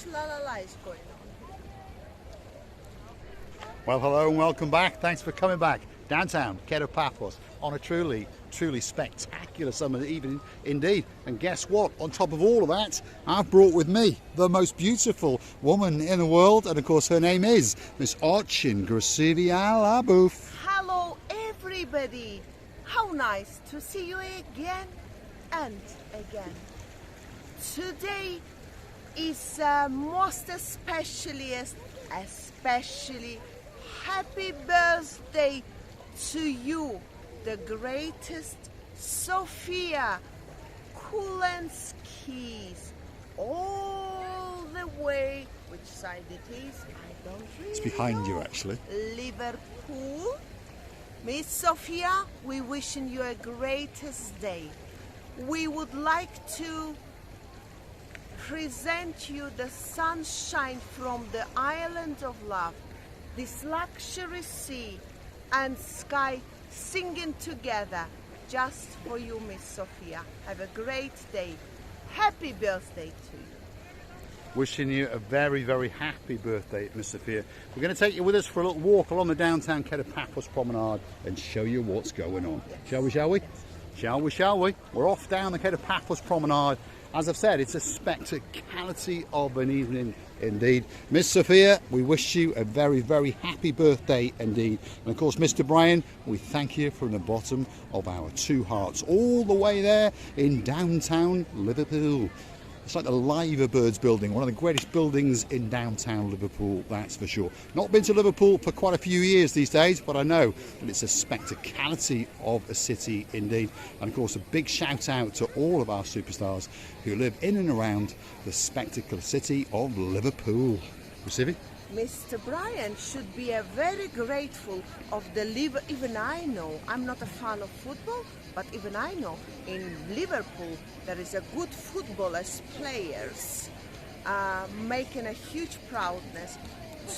much la is going on. Well, hello and welcome back. Thanks for coming back. Downtown Kato Paphos on a truly spectacular summer evening indeed. And guess what? On top of all of that, I've brought with me the most beautiful woman in the world, and of course her name is Miss Orchin Grasiviala. Hello everybody. How nice to see you again and again. Today is most especially happy birthday to you, the greatest Sofia Kulenskis, all the way, which side it is, I don't really It's behind know. you actually. Liverpool. Miss Sofia, we wishing you a greatest day. We would like to present you the sunshine from the island of love, this luxury sea and sky singing together just for you, Miss Sofia. Have a great day. Happy birthday to you. Wishing you a very happy birthday, Miss Sophia. We're going to take you with us for a little walk along the downtown Kato Paphos Promenade and show you what's going on. Yes. Shall we? Shall we? We're off down the Kato Paphos Promenade. As I've said, it's a spectacality of an evening indeed. Miss Sophia, we wish you a very happy birthday indeed. And of course, Mr. Brian, we thank you from the bottom of our two hearts, all the way there in downtown Liverpool. It's like the Liver Birds building, one of the greatest buildings in downtown Liverpool, that's for sure. Not been to Liverpool for quite a few years these days, but I know that it's a spectacality of a city indeed. And of course, a big shout out to all of our superstars who live in and around the spectacular city of Liverpool. Receiving? Mr. Brian should be very grateful of the even I know, I'm not a fan of football, but even I know in Liverpool there is a good footballers, players making a huge proudness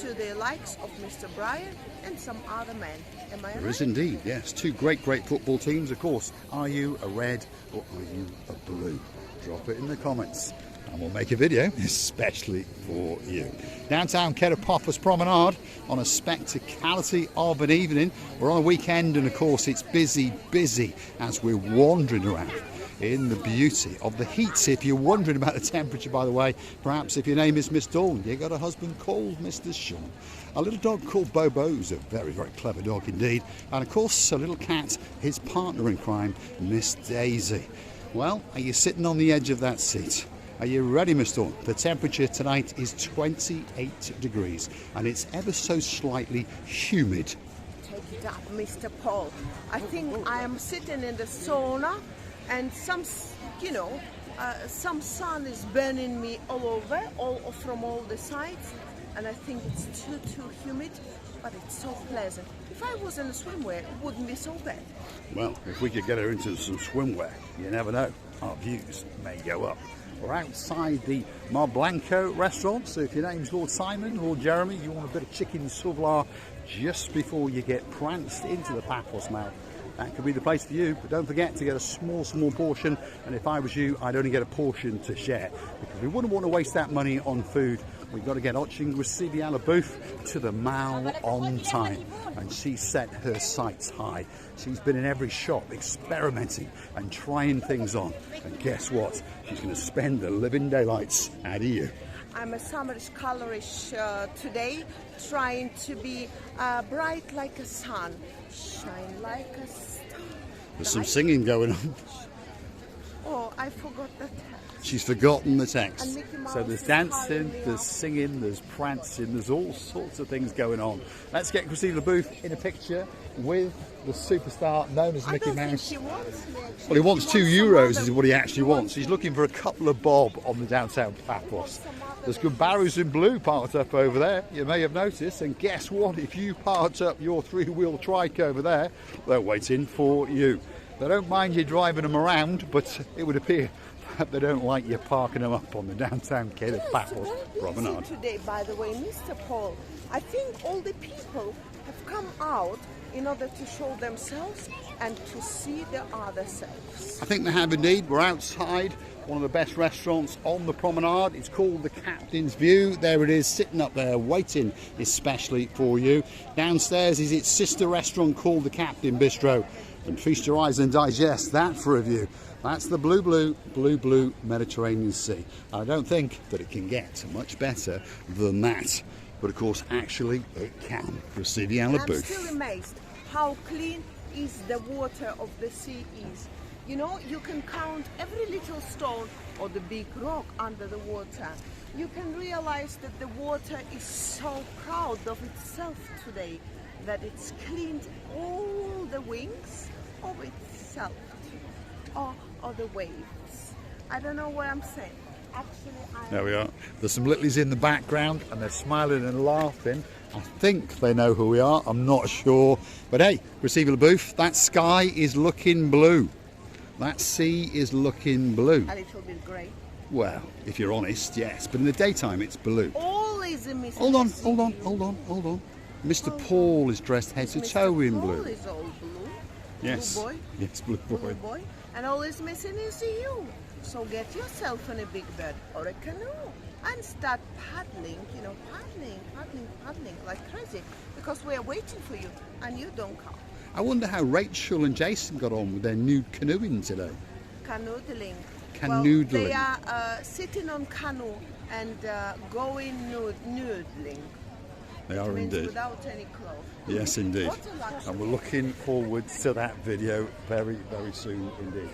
to the likes of Mr. Brian and some other men. Am I right? There is indeed, yes. Two great football teams, of course. Are you a red or are you a blue? Drop it in the comments and we'll make a video especially for you. Downtown Kato Paphos Promenade on a spectacality of an evening. We're on a weekend and of course it's busy as we're wandering around in the beauty of the heat. If you're wondering about the temperature, by the way, perhaps if your name is Miss Dawn, you got a husband called Mr. Sean. A little dog called Bobo, who's a very clever dog indeed. And of course a little cat, his partner in crime, Miss Daisy. Well, are you sitting on the edge of that seat? Are you ready, Miss Dawn? The temperature tonight is 28 degrees and it's ever so slightly humid. Take it up, Mr. Paul. I think I am sitting in the sauna and some sun is burning me all over, from all the sides, and I think it's too humid, but it's so pleasant. If I was in a swimwear, it wouldn't be so bad. Well, if we could get her into some swimwear, you never know, our views may go up. We're outside the Mar Blanco restaurant, so if your name's Lord Simon or Jeremy, you want a bit of chicken souvlaki just before you get pranced into the Paphos mouth, that could be the place for you. But don't forget to get a small portion, and if I was you, I'd only get a portion to share, because we wouldn't want to waste that money on food. We've got to get Orchin Grasiviala booth to the mall on time, and she set her sights high. She's been in every shop experimenting and trying things on, and guess what? She's going to spend the living daylights out of you. I'm a summerish, colorish today, trying to be bright like a sun, shine like a star. There's some singing going on. Oh, I forgot the text. She's forgotten the And text. Mickey Mouse So there's is dancing, calling me there's up. singing, there's prancing, there's all sorts of things going on. Let's get Grasiviala booth in a picture with the superstar known as I Mickey don't think Mouse. she wants me, actually. Well, he wants She €2 some is what he actually wants. He's looking for a couple of bob on the downtown Paphos. There's good barrows in blue parked up over there, you may have noticed. And guess what? If you parked up your three-wheel trike over there, they're waiting for you. They don't mind you driving them around, but it would appear that they don't like you parking them up on the downtown Kato Paphos Promenade. Today, by the way, Mr. Paul, I think all the people have come out in order to show themselves and to see their other selves. I think they have indeed. We're outside one of the best restaurants on the promenade. It's called the Captain's View. There it is, sitting up there, waiting especially for you. Downstairs is its sister restaurant called the Captain Bistro. And feast your eyes and digest that for a view. That's the blue Mediterranean Sea. I don't think that it can get much better than that. But of course, actually, it can. Receive the I'm booth. still amazed how clean is the water of the sea is. You know, you can count every little stone or the big rock under the water. You can realize that the water is so proud of itself today, that it's cleaned all the wings of itself, or the waves. I don't know what I'm saying. Actually, There we are. There's some littlies in the background and they're smiling and laughing. I think they know who we are. I'm not sure. But hey, receiver booth, that sky is looking blue. That sea is looking blue. a little bit grey. Well, if you're honest, yes. But in the daytime, it's blue. Always a mistake. Hold on. Mr. Paul is dressed head to toe in blue. Paul is all blue. Yes. Blue boy. Yes, blue boy. Blue boy. And all is missing is you. So get yourself on a big bird or a canoe and start paddling, paddling like crazy, because we are waiting for you and you don't come. I wonder how Rachel and Jason got on with their nude canoeing today. Canoodling. Canoodling. Well, they are sitting on canoe and going noodling. They are Means indeed. without any clothes. Yes, indeed. What a luxury. And we're looking forward to that video very, very soon indeed.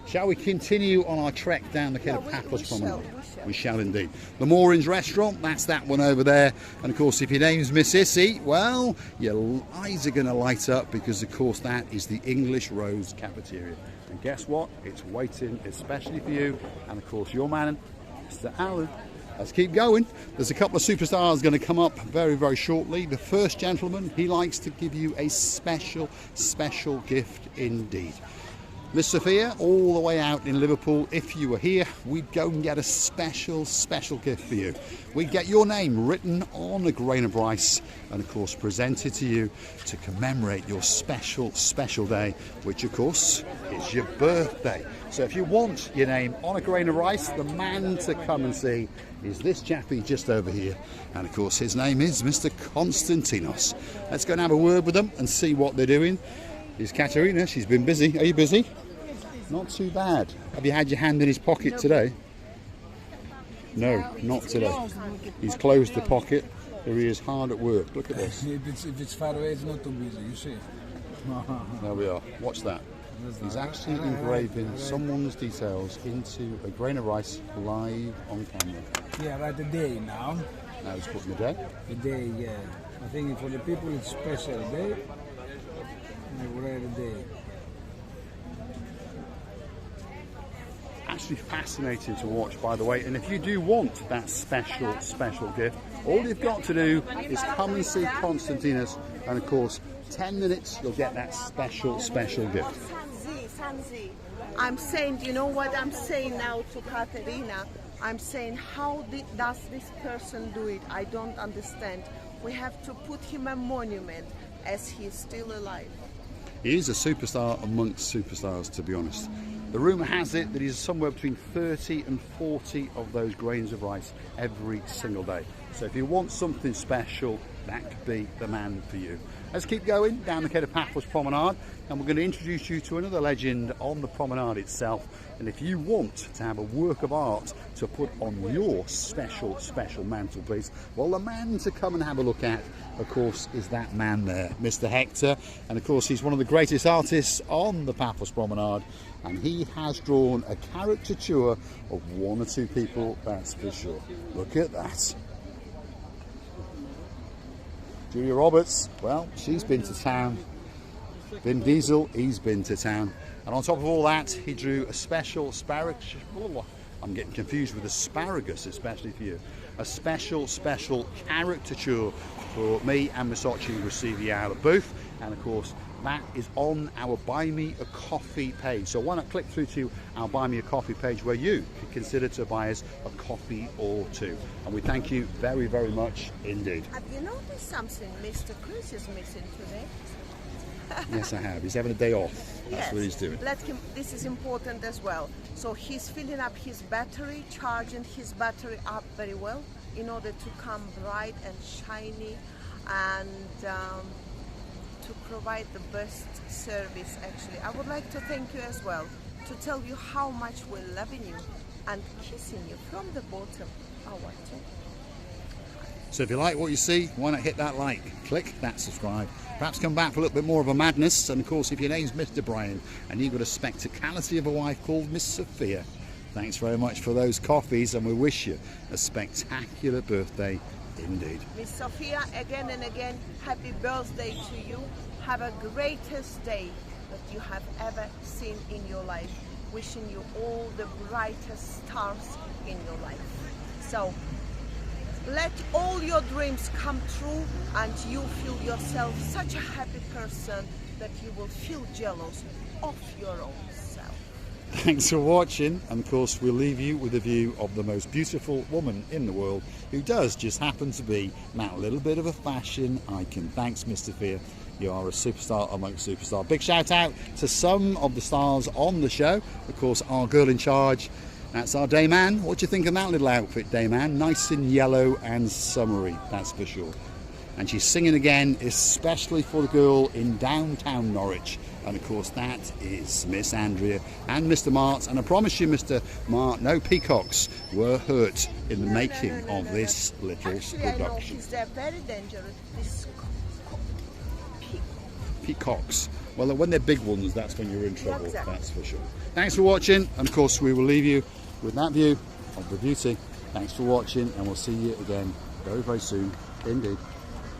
Shall we continue on our trek down the Kato Paphos Promenade? We shall indeed. The Moorings restaurant, that's that one over there. And of course, if your name's Miss Issy, well, your eyes are going to light up, because of course that is the English Rose Cafeteria. And guess what? It's waiting especially for you. And of course, your man, Mr. Alan. Let's keep going. There's a couple of superstars going to come up very, very shortly. The first gentleman, he likes to give you a special gift indeed. Miss Sophia, all the way out in Liverpool, if you were here, we'd go and get a special gift for you. We'd get your name written on a grain of rice and, of course, presented to you to commemorate your special day, which, of course, is your birthday. So if you want your name on a grain of rice, the man to come and see is this chappie just over here. And, of course, his name is Mr. Konstantinos. Let's go and have a word with them and see what they're doing. Here's Katerina. She's been busy. Are you busy? Not too bad. Have you had your hand in his pocket today? No, not today. He's closed the pocket. Here he is, hard at work. Look at this. If it's far away, it's not too busy, you see. There we are. Watch that. He's actually engraving someone's details into a grain of rice live on camera. Yeah, right, a day now. Now he's putting the day. A day, yeah. I think for the people it's special day. We write a day. Actually fascinating to watch, by the way. And if you do want that special gift, all you've got to do is come and see Konstantinos, and of course 10 minutes you'll get that special gift. Sanzi, I'm saying, you know what I'm saying now to Katerina? I'm saying, how does this person do it? I don't understand. We have to put him a monument as he's still alive. He is a superstar amongst superstars, to be honest. The rumour has it that he's somewhere between 30 and 40 of those grains of rice every single day. So if you want something special, that could be the man for you. Let's keep going down the Kato Paphos Promenade, and we're going to introduce you to another legend on the promenade itself. And if you want to have a work of art to put on your special mantelpiece, well, the man to come and have a look at, of course, is that man there, Mr. Hector. And of course, he's one of the greatest artists on the Paphos Promenade, and he has drawn a caricature of one or two people, that's for sure. Look at that. Julia Roberts, well, she's been to town. Vin Diesel, he's been to town. And on top of all that, he drew a special asparagus. I'm getting confused with asparagus, especially for you. A special caricature for me and Misochi receive the hour booth. And of course, that is on our Buy Me a Coffee page. So why not click through to our Buy Me a Coffee page, where you can consider to buy us a coffee or two. And we thank you very, very much indeed. Have you noticed something Mr. Chris is missing today? Yes, I have. He's having a day off. That's Yes. what he's doing. Let him. This is important as well. So he's filling up his battery, charging his battery up very well in order to come bright and shiny, and to provide the best service. Actually, I would like to thank you as well, to tell you how much we're loving you and kissing you from the bottom. I want to. So if you like what you see, why not hit that like, click that subscribe, perhaps come back for a little bit more of a madness. And of course, if your name's Mr. Brian and you've got a spectacality of a wife called Miss Sophia, thanks very much for those coffees, and we wish you a spectacular birthday indeed. Miss Sophia, again and again, happy birthday to you. Have a greatest day that you have ever seen in your life. Wishing you all the brightest stars in your life. So let all your dreams come true, and you feel yourself such a happy person that you will feel jealous of your own self. Thanks for watching, and of course we'll leave you with a view of the most beautiful woman in the world, who does just happen to be that little bit of a fashion icon. Thanks, Miss Sophia. You are a superstar amongst superstars. Big shout out to some of the stars on the show. Of course, our girl in charge, that's our Dayman. What do you think of that little outfit, Dayman? Nice in yellow and summery, that's for sure. And she's singing again, especially for the girl in downtown Norwich. And of course, that is Miss Andrea and Mr. Mart. And I promise you, Mr. Mart, no peacocks were hurt in the making of this little Actually, I know production. they're very dangerous. This Peacocks. Well, when they're big ones, that's when you're in trouble, Exactly. that's for sure. Thanks for watching, and of course we will leave you with that view of the beauty. Thanks for watching, and we'll see you again very, very soon indeed.